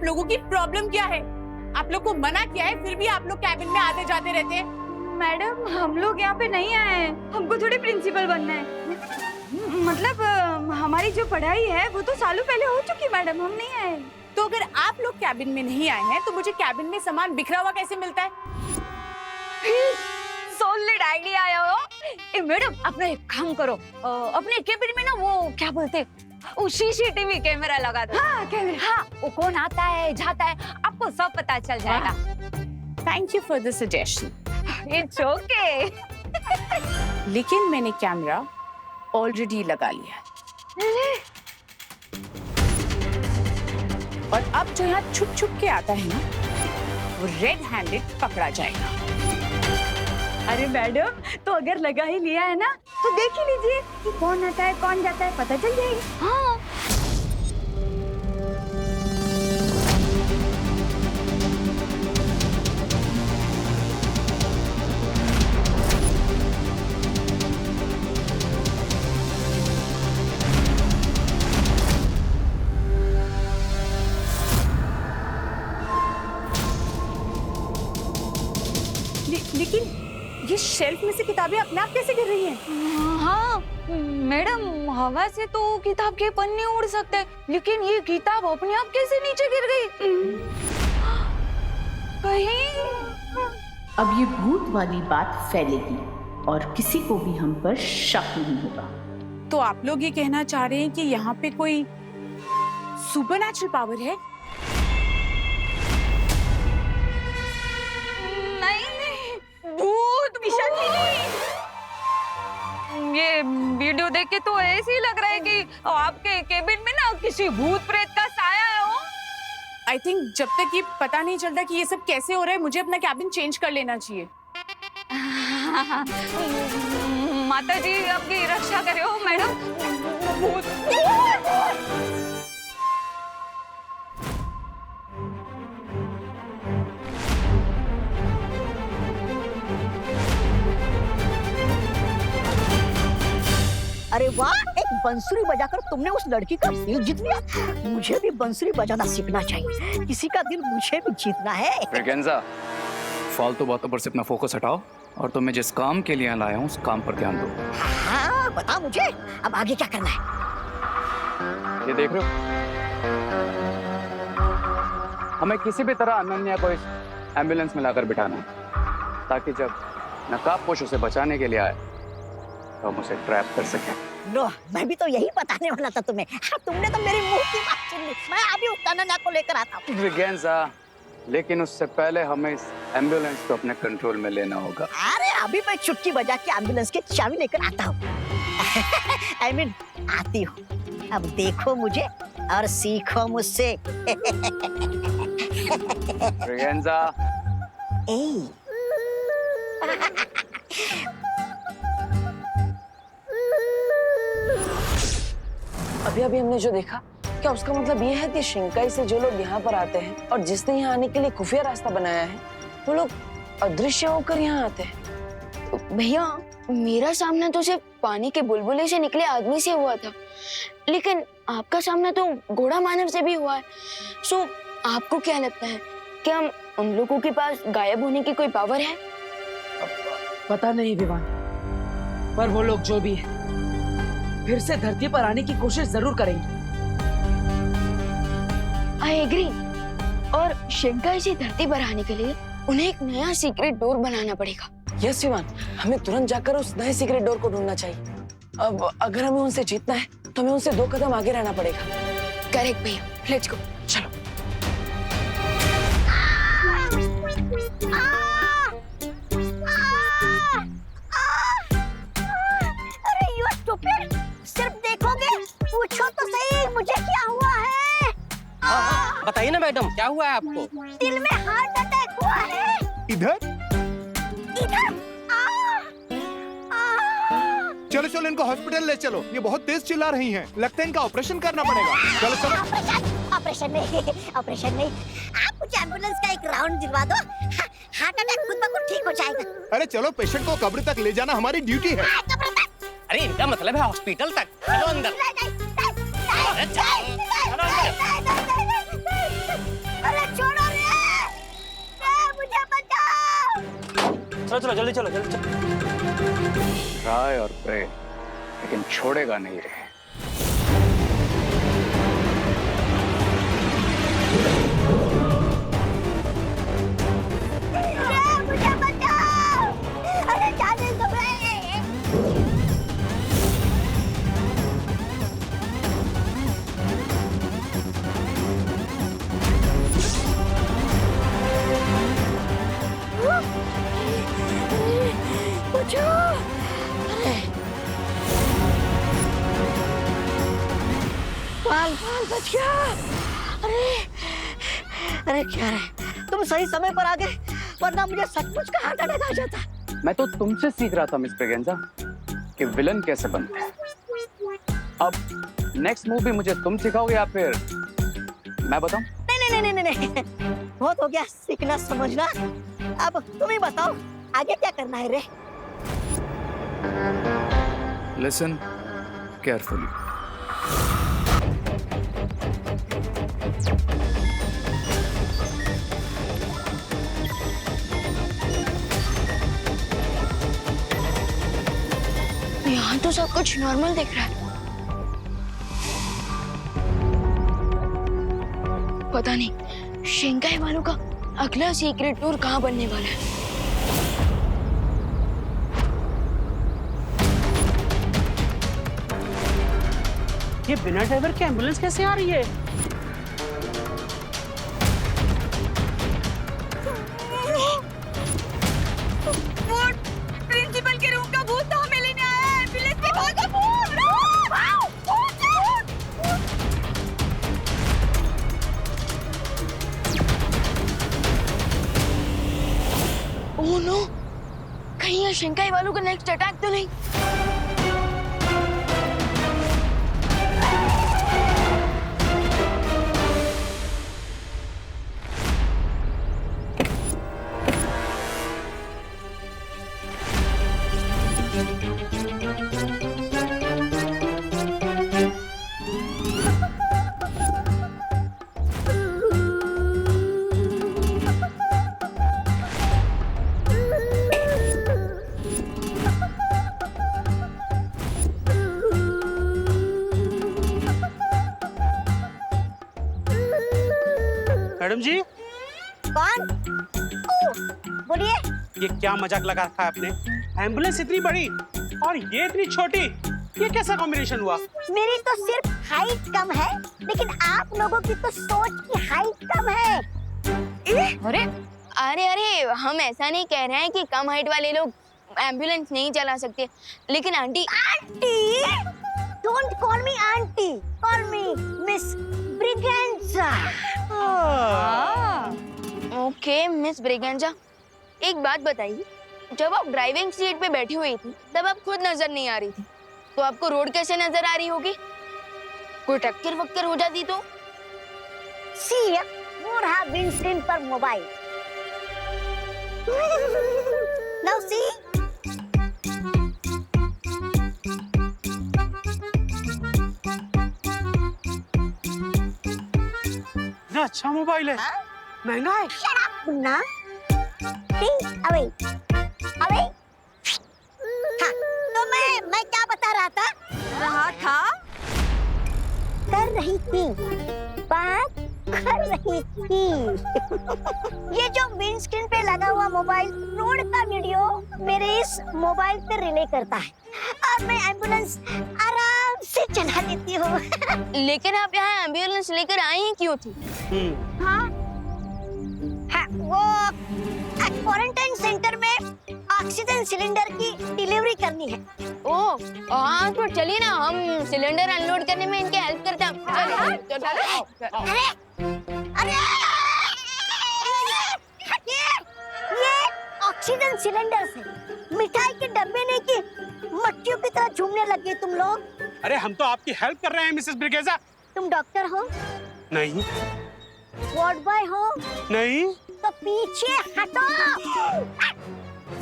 आप लोगों की प्रॉब्लम क्या है? आप लोग को मना किया है फिर भी आप लोग कैबिन में आते जाते रहते हैं। मैडम हम लोग यहाँ पे नहीं आए हैं, हमको थोड़ी प्रिंसिपल बनना है। मतलब हमारी जो पढ़ाई है वो तो सालों पहले हो चुकी मैडम, हम नहीं आए। तो अगर आप लोग कैबिन में नहीं आए हैं तो मुझे कैबिन में सामान बिखरा हुआ कैसे मिलता है? सॉलिड आइडिया आया हो। ए मैडम अपना एक काम करो, अपने केबिन में ना वो क्या बोलते वो सीसीटीवी कैमरा लगा दो। हाँ कैमरा, हाँ वो कौन आता है जाता है आपको सब पता चल जाएगा। Thank you for the suggestion. It's okay. लेकिन मैंने कैमरा ऑलरेडी लगा लिया है और अब जो यहाँ छुप छुप के आता है ना वो रेड हैंडेड पकड़ा जाएगा। अरे मैडम तो अगर लगा ही लिया है ना तो देख ही लीजिए कि कौन आता है कौन जाता है, पता चल जाएगा। हाँ लेकिन ये शेल्फ में से किताबें अपने आप कैसे गिर रही हैं? हाँ मैडम हवा से तो किताब के पन्ने उड़ सकते हैं, लेकिन ये किताब अपने आप कैसे नीचे गिर गई? कहीं अब ये भूत वाली बात फैलेगी और किसी को भी हम पर शक नहीं होगा। तो आप लोग ये कहना चाह रहे हैं कि यहाँ पे कोई सुपरनैचुरल पावर है? भूत ये वीडियो देख के तो ऐसे ही लग रहा है कि आपके केबिन में ना किसी भूत प्रेत का साया है हो। आई थिंक जब तक ये पता नहीं चलता कि ये सब कैसे हो रहा है मुझे अपना कैबिन चेंज कर लेना चाहिए। माता जी आपकी रक्षा करे हो मैडम। भूत अरे वाह, एक बंसुरी बजाकर तुमने उस लड़की का दिल जीत लिया। मुझे भी बंसुरी बजाना सीखना चाहिए, किसी का दिल मुझे भी जीतना है। ब्रिगेंजा, फालतू बातों पर से अपना फोकस हटाओ और तुम्हें जिस काम के लिए लाया हूँ उस काम पर ध्यान दो। हाँ बता मुझे, अब आगे क्या करना है? ये देख रहे हो, हमें किसी भी तरह अनन्या को इस एम्बुलेंस में लाकर बिठाना है ताकि जब नकाबपोश उसे बचाने के लिए आए तो हम उसे ट्रैप कर सकें। लो, मैं भी तो यही बताने वाला था तुम्हें। हाँ, तुमने तो मेरी मुंह की बात छीन ली। मैं अभी उस अनन्या को लेकर आता हूँ। ब्रिगेंजा, लेकिन उससे पहले हमें इस एम्बुलेंस को अपने कंट्रोल में लेना होगा। अरे अभी मैं चुटकी बजा के एम्बुलेंस की चाबी लेकर आता हूँ। I mean, आती हूँ। अब देखो मुझे और सीखो मुझसे। ब्रिगेंजा, अभी अभी हमने जो देखा, क्या उसका मतलब ये है कि शिंकाई से जो लोग यहाँ पर आते हैं और जिसने यहाँ आने के लिए खुफिया रास्ता बनाया है वो लोग अदृश्य होकर यहाँ आते हैं? भैया मेरा सामना तो सिर्फ पानी के बुलबुले से निकले आदमी से हुआ था, लेकिन आपका सामना तो घोड़ा मानव से भी हुआ है। सो आपको क्या लगता है, क्या उन लोगों के पास गायब होने की कोई पावर है? पता नहीं विवान, पर वो लोग जो भी है फिर से धरती पर आने की कोशिश जरूर करेंगे। I agree. और शिंकाई से धरती पर आने के लिए उन्हें एक नया सीक्रेट डोर बनाना पड़ेगा। यस विवान, हमें तुरंत जाकर उस नए सीक्रेट डोर को ढूंढना चाहिए। अब अगर हमें उनसे जीतना है तो हमें उनसे 2 कदम आगे रहना पड़ेगा। करेक्ट भैया, लेट्स गो। चलो। अरे यू स्टूपिड, सिर्फ देखोगे? पूछो तो सही मुझे क्या हुआ है? बताइए ना मैडम, क्या हुआ है आपको? दिल में हार्ट अटैक हुआ है। इधर इधर चलो चलो, इनको हॉस्पिटल ले चलो। ये बहुत तेज चिल्ला रही हैं। लगता है इनका ऑपरेशन करना पड़ेगा। चलो चलो। ऑपरेशन नहीं, ऑपरेशन नहीं। आप मुझे एम्बुलेंस का एक राउंड दिलवा दो, हार्ट अटैक खुद ब खुद ठीक हो जाएगा। अरे चलो, पेशेंट को कब्र तक ले जाना हमारी ड्यूटी है। अरे इनका मतलब है हॉस्पिटल तक। चलो अंदर। चलो चलो जल्दी चलो जल्दी चलो। ट्राई और प्रे, लेकिन छोड़ेगा नहीं रे। मुझे बचाओ! अरे जाने दो रे! बचाओ! बाल बाल बच गया! अरे अरे क्या रे, तुम सही समय पर आ गए, वरना मुझे सचमुच का हार्ट अटैक आ जाता। मैं तो तुमसे सीख रहा था मिस ब्रिगेंजा कि विलन कैसे बनते हैं। अब नेक्स्ट मूवी मुझे तुम सिखाओगे या फिर मैं बताऊं? नहीं नहीं नहीं नहीं नहीं, बहुत हो गया सीखना समझना। अब तुम ही बताओ आगे क्या करना है रे? Listen carefully. यहाँ तो सब कुछ नॉर्मल दिख रहा है। पता नहीं शिंकाई वालों का अगला सीक्रेट टूर कहाँ बनने वाला है। ये बिना ड्राइवर के एम्बुलेंस कैसे आ रही है? प्रिंसिपल के रूम का भूत तो हमें लेने आया है। एम्बुलेंस में भागो भूत! ओह नो, कहीं ये शिंकाई वालों का नेक्स्ट अटैक तो नहीं? मैडम जी, कौन? बोलिए। ये क्या मजाक लगा रखा है आपने? एम्बुलेंस इतनी बड़ी और ये इतनी छोटी, ये कैसा कॉम्बिनेशन हुआ? मेरी तो सिर्फ हाइट कम है, लेकिन आप लोगों की तो सोच की हाइट कम है। अरे अरे अरे, हम ऐसा नहीं कह रहे हैं कि कम हाइट वाले लोग एम्बुलेंस नहीं चला सकते, लेकिन aunty. Aunty? Don't call me aunty, call me miss Braganza. Okay miss Braganza, एक बात बताइए, जब आप ड्राइविंग सीट पे बैठी हुई थी तब आप खुद नजर नहीं आ रही थी, तो आपको रोड कैसे नजर आ रही होगी? कोई टक्कर वक्कर हो जाती तो? सी वो रहा विंडस्क्रीन पर मोबाइल। Now see. इतना अच्छा मोबाइल है, महंगा है। Shut up, Munna. अबे अबे। हाँ, तो मैं क्या बता रहा था? कर रही थी, बात कर रही थी। ये जो विंड स्क्रीन पे लगा हुआ मोबाइल रोड का वीडियो मेरे इस मोबाइल पे रिले करता है और मैं एम्बुलेंस आराम से चला देती हूँ। लेकिन आप यहाँ एम्बुलेंस लेकर आई ही क्यों थी? हाँ, वो क्वारंटाइन सेंटर में ऑक्सीजन सिलेंडर की डिलीवरी करनी है। ओह हाँ, तो चलिए ना, हम सिलेंडर अनलोड करने में इनके हेल्प करते हैं। अरे अरे ये ऑक्सीजन सिलेंडर से मिठाई के डब्बे नहीं की मट्टियों की तरह झूमने लगे तुम लोग। अरे हम तो आपकी हेल्प कर रहे हैं मिसेस ब्रिगेंजा। तुम डॉक्टर हो? नहीं। वार्ड बॉय हो? नहीं। तो पीछे हटो।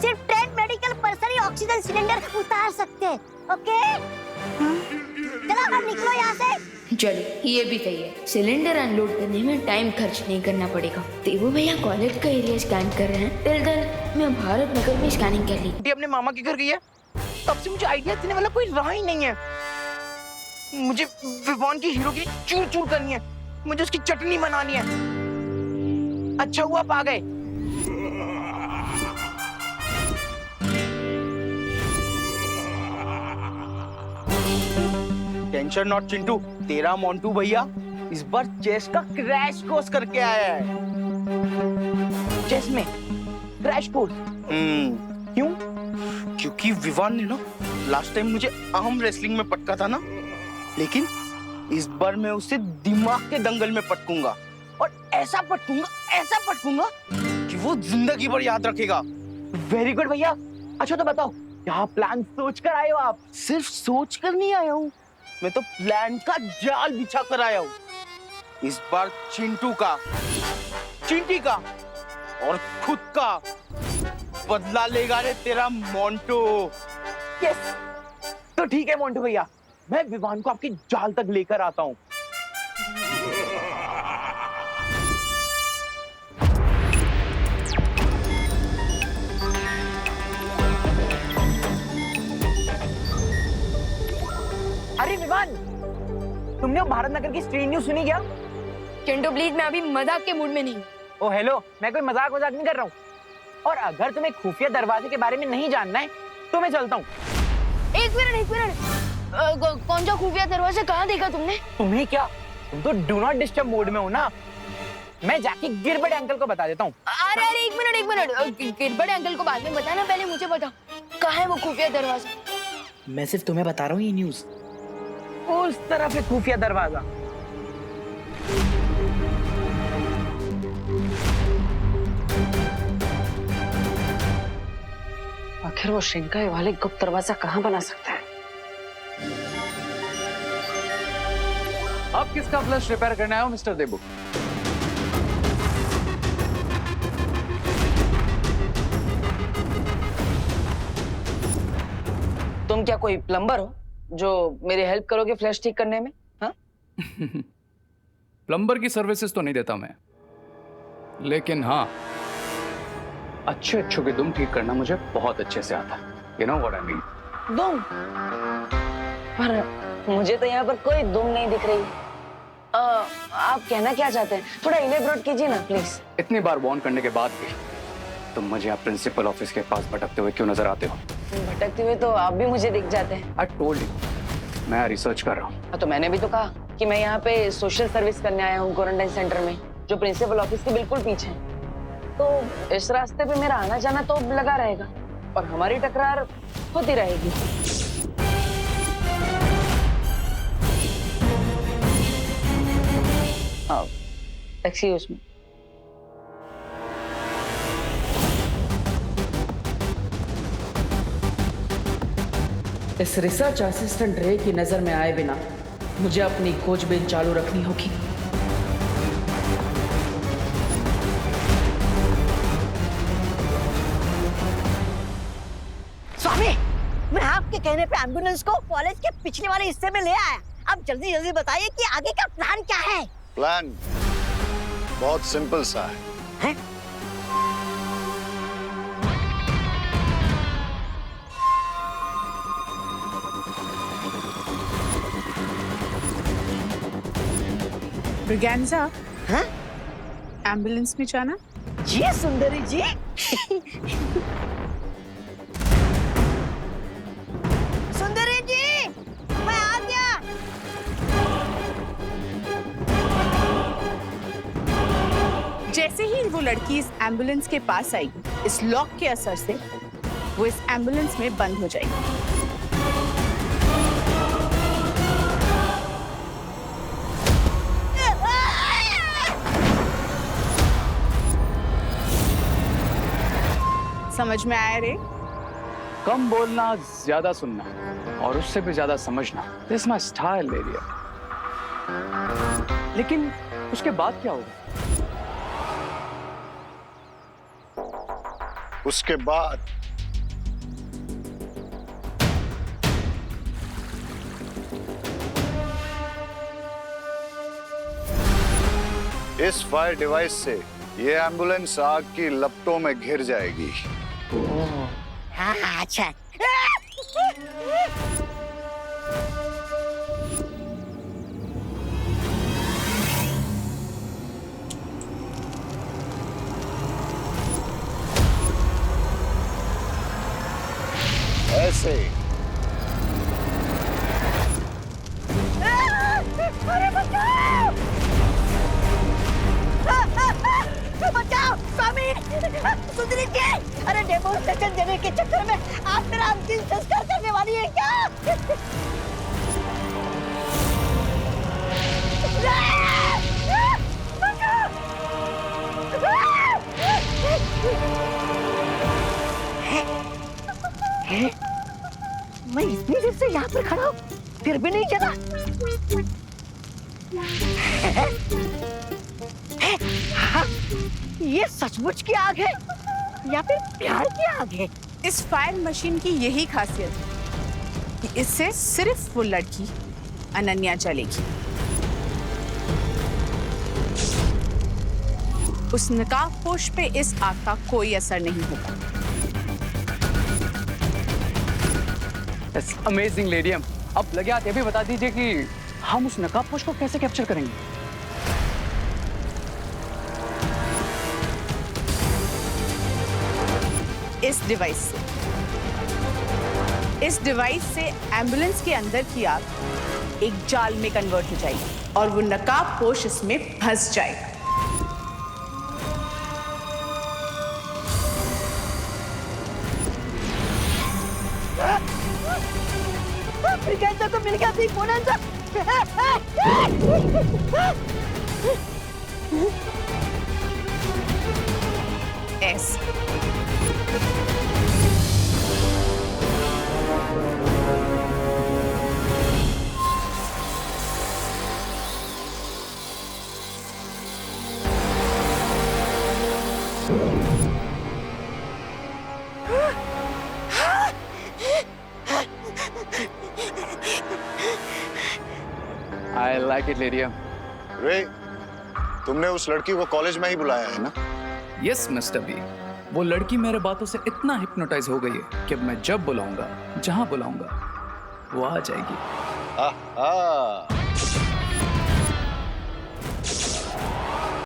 सिर्फ ट्रेन मेडिकल पर्सन ही ऑक्सीजन सिलेंडर उतार सकते हैं, ओके? चलो अब निकलो यहाँ से। चलो ये भी सही है, सिलेंडर अनलोड करने में टाइम खर्च नहीं करना पड़ेगा। देवू भैया कॉलेज का एरिया स्कैन कर रहे हैं, टिल देन मैं भारत नगर में स्कैनिंग कर ली। आंटी अपने मामा के घर गई है, तब से मुझे आइडिया देने वाला कोई रहा ही नहीं है। मुझे विवान की हीरो की चूर चूर करनी है, मुझे उसकी चटनी बनानी है। अच्छा हुआ आप आ गए। टेंशन नॉट चिंटू, तेरा मोंटू भैया इस बार चेस का क्रैश कोर्स करके आया है। चेस में क्रैश कोर्स। क्यों? क्योंकि विवान ने ना लास्ट टाइम मुझे आर्म रेसलिंग में पटका था ना, लेकिन इस बार मैं उसे दिमाग के दंगल में पटकूंगा और ऐसा पटकूंगा कि वो जिंदगी भर याद रखेगा। वेरी गुड भैया। अच्छा तो बताओ, क्या प्लान सोच कर आए हो आप? सिर्फ सोच कर नहीं आया हूँ, मैं तो प्लान का जाल बिछा कर आया हूँ। इस बार चिंटू का, चिंटी का और खुद का बदला लेगा रे तेरा मोंटू। यस, तो ठीक है मोंटू भैया, मैं विवान को आपकी जाल तक लेकर आता हूँ। अरे विवान, तुमने वो भारत नगर की स्ट्रीट न्यूज़ सुनी क्या? चिंटू प्लीज, मैं अभी मजाक के मूड में नहीं हूँ। ओ हेलो, मैं कोई मजाक नहीं कर रहा हूँ। और अगर तुम्हें खुफिया दरवाजे के बारे में नहीं जानना है तो मैं चलता हूँ। एक मिनट, कौन सा खुफिया दरवाजा कहाँ देखा तुमने? तुम्हें क्या, तुम तो डू नॉट डिस्टर्ब मोड में हो ना। मैं जाके गिरबट अंकल को बता देता हूँ। अरे एक मिनट, गिरबट अंकल को बाद में बताना, पहले मुझे बता कहाँ है वो खुफिया दरवाजा? मैं सिर्फ तुम्हें बता रहा हूँ ये न्यूज़। उस तरफ है खुफिया दरवाजा। आखिर वो शिंकाई वाले गुप्त दरवाजा कहाँ बना सकता है? अब किसका फ्लश रिपेयर करने आए हो मिस्टर देबू? तुम क्या कोई प्लम्बर हो जो मेरी हेल्प करोगे फ्लैश ठीक करने में? हाँ? प्लम्बर की सर्विसेज तो नहीं देता मैं, लेकिन हाँ, अच्छे की दुम ठीक करना मुझे बहुत अच्छे से आता है। You know what I mean? दुम? पर मुझे तो यहाँ पर कोई दुम नहीं दिख रही। आप कहना क्या चाहते हैं? थोड़ा इलेबोरेट कीजिए ना प्लीज। इतनी बार वार्न करने के बाद भी तुम मुझे आप प्रिंसिपल ऑफिस के पास भटकते हुए क्यों नजर आते हो? भटकते हुए तो आप भी मुझे दिख जाते हैं। I told you, मैं रिसर्च कर रहा हूँ। तो मैंने भी तो कहा कि मैं यहाँ पे सोशल सर्विस करने आया हूँ क्वारंटाइन सेंटर में, जो प्रिंसिपल ऑफिस के बिल्कुल पीछे है। तो इस रास्ते पे मेरा आना जाना तो लगा रहेगा और हमारी टकरार होती रहेगी। Excuse me. इस रिसर्च असिस्टेंट रे की नजर में आए बिना मुझे अपनी खोजबीन चालू रखनी होगी। स्वामी, मैं आपके कहने पे एम्बुलेंस को कॉलेज के पिछले वाले हिस्से में ले आया। अब जल्दी बताइए कि आगे का प्लान क्या है? प्लान बहुत सिंपल सा है। ब्रिगेंजा, हाँ? एम्बुलेंस में जाना? जी सुंदरी जी। सुंदरी जी, मैं आ गया। जैसे ही वो लड़की इस एम्बुलेंस के पास आएगी, इस लॉक के असर से वो इस एम्बुलेंस में बंद हो जाएगी। समझ में आया रे? कम बोलना, ज्यादा सुनना और उससे भी ज्यादा समझना, दिस माय स्टाइल एरिया। लेकिन उसके बाद क्या होगा? उसके बाद इस फायर डिवाइस से ये एम्बुलेंस आग की लपटों में घिर जाएगी। हाँ हाँ अच्छा। ऐसे अरे बचाओ! बचाओ स्वामी! सुधरी के! अरे डेमोन्स्ट्रेशन देने के चक्कर में आप मेरा अंतिम संस्कार करने वाली है क्या? मैं इतनी देर से यहाँ पर खड़ा हूँ, फिर भी नहीं चला। ये सचमुच की आग है या फिर प्यार की आग है? इस फायर मशीन की यही खासियत है कि इससे सिर्फ वो लड़की अनन्या जलेगी। उस नकाबपोश पे इस आग का कोई असर नहीं होगा। अमेजिंग लेडियम। अब लगे हाथ ये भी बता दीजिए कि हम उस नकाबपोश को कैसे कैप्चर करेंगे? इस डिवाइस से एम्बुलेंस के अंदर की आग एक जाल में कन्वर्ट हो जाएगी और वो नकाबपोश इसमें फंस जाएगा। ब्रिगेड को मिल गया big bonus. S I like it, लेडियम। रे, तुमने उस लड़की को कॉलेज में ही बुलाया है ना? Yes mister B. वो लड़की मेरे बातों से इतना हिप्नोटाइज हो गई है कि अब मैं जब बुलाऊंगा, जहां बुलाऊंगा, वो आ जाएगी। आहा,